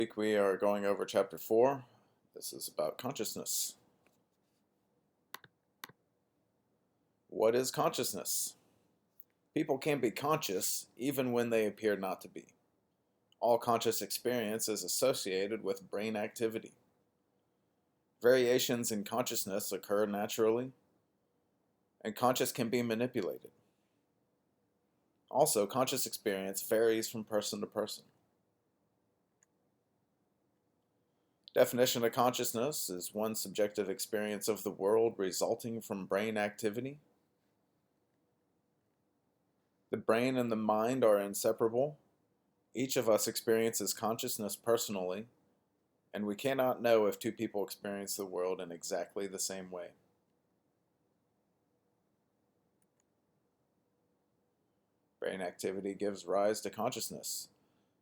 Week we are going over chapter 4. This is about consciousness. What is consciousness? People can be conscious even when they appear not to be. All conscious experience is associated with brain activity. Variations in consciousness occur naturally, and conscious can be manipulated. Also, conscious experience varies from person to person. Definition of consciousness is one subjective experience of the world resulting from brain activity. The brain and the mind are inseparable. Each of us experiences consciousness personally, and we cannot know if two people experience the world in exactly the same way. Brain activity gives rise to consciousness.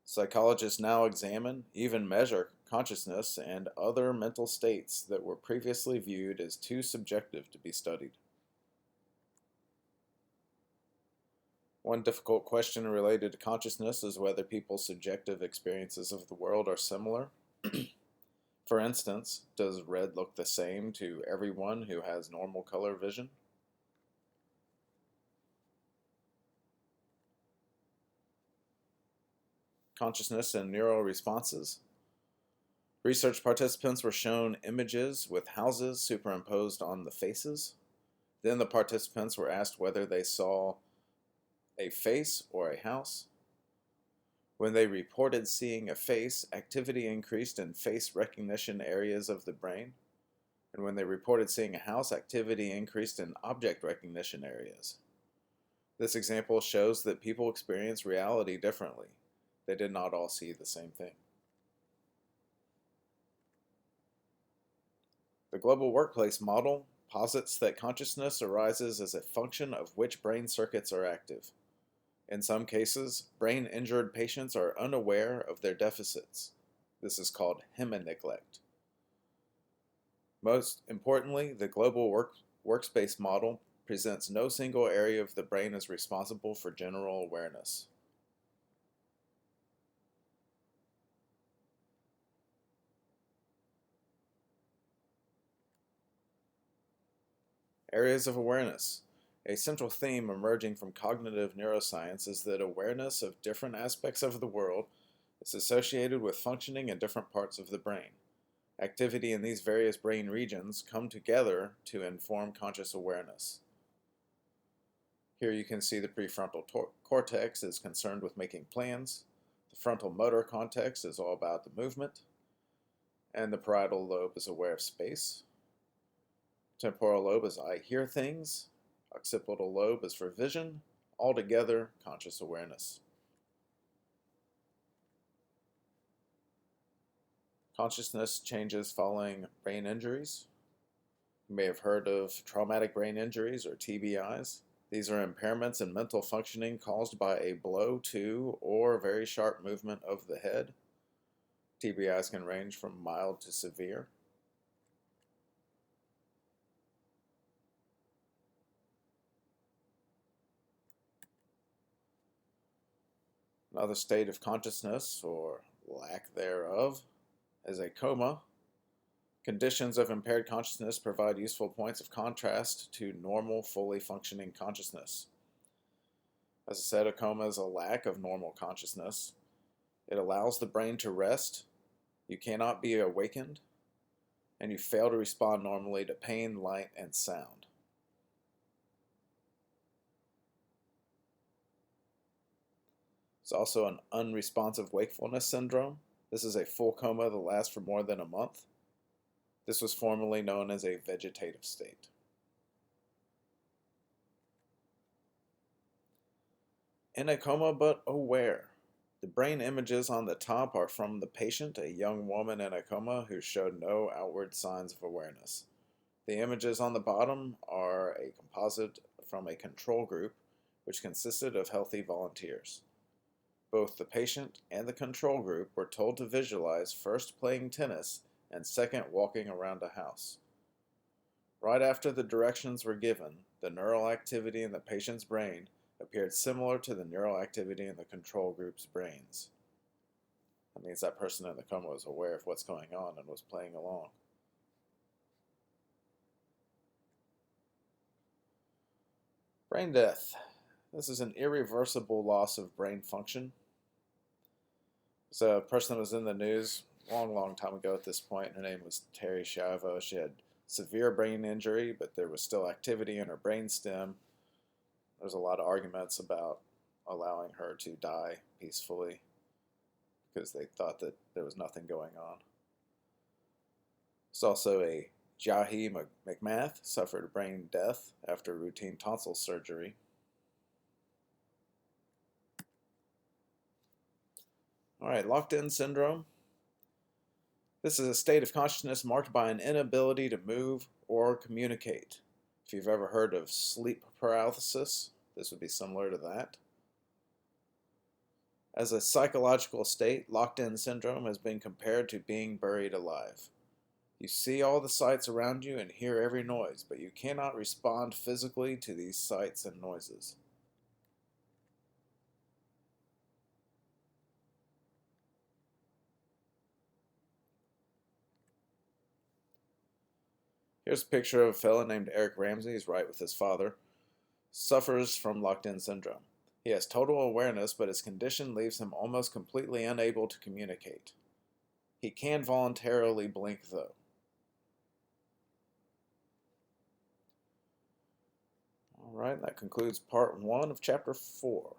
Psychologists now examine, even measure, consciousness and other mental states that were previously viewed as too subjective to be studied. One difficult question related to consciousness is whether people's subjective experiences of the world are similar. For instance, does red look the same to everyone who has normal color vision? Consciousness and neural responses. Research participants were shown images with houses superimposed on the faces. Then the participants were asked whether they saw a face or a house. When they reported seeing a face, activity increased in face recognition areas of the brain. And when they reported seeing a house, activity increased in object recognition areas. This example shows that people experience reality differently. They did not all see the same thing. The global workplace model posits that consciousness arises as a function of which brain circuits are active. In some cases, brain-injured patients are unaware of their deficits. This is called hemineglect. Most importantly, the global workspace model presents no single area of the brain as responsible for general awareness. Areas of awareness. A central theme emerging from cognitive neuroscience is that awareness of different aspects of the world is associated with functioning in different parts of the brain. Activity in these various brain regions come together to inform conscious awareness. Here you can see the prefrontal cortex is concerned with making plans, the frontal motor cortex is all about the movement, and the parietal lobe is aware of space. Temporal lobe is I hear things, occipital lobe is for vision, altogether conscious awareness. Consciousness changes following brain injuries. You may have heard of traumatic brain injuries or TBIs. These are impairments in mental functioning caused by a blow to or very sharp movement of the head. TBIs can range from mild to severe. Another state of consciousness, or lack thereof, is a coma. Conditions of impaired consciousness provide useful points of contrast to normal, fully functioning consciousness. As I said, a coma is a lack of normal consciousness. It allows the brain to rest. You cannot be awakened, and you fail to respond normally to pain, light, and sound. It's also an unresponsive wakefulness syndrome. This is a full coma that lasts for more than a month. This was formerly known as a vegetative state. In a coma but aware. The brain images on the top are from the patient, a young woman in a coma who showed no outward signs of awareness. The images on the bottom are a composite from a control group, which consisted of healthy volunteers. Both the patient and the control group were told to visualize first playing tennis and second walking around a house. Right after the directions were given, the neural activity in the patient's brain appeared similar to the neural activity in the control group's brains. That means that person in the coma was aware of what's going on and was playing along. Brain death. This is an irreversible loss of brain function. There's a person that was in the news long time ago at this point. Her name was Terry Schiavo. She had severe brain injury, but there was still activity in her brain stem. There's a lot of arguments about allowing her to die peacefully because they thought that there was nothing going on. There's also a Jahi McMath suffered brain death after routine tonsil surgery. All right, locked-in syndrome. This is a state of consciousness marked by an inability to move or communicate. If you've ever heard of sleep paralysis, this would be similar to that. As a psychological state, locked-in syndrome has been compared to being buried alive. You see all the sights around you and hear every noise, but you cannot respond physically to these sights and noises. Here's a picture of a fellow named Eric Ramsey. He's right with his father. Suffers from locked-in syndrome. He has total awareness, but his condition leaves him almost completely unable to communicate. He can voluntarily blink, though. All right, that concludes part 1 of chapter 4.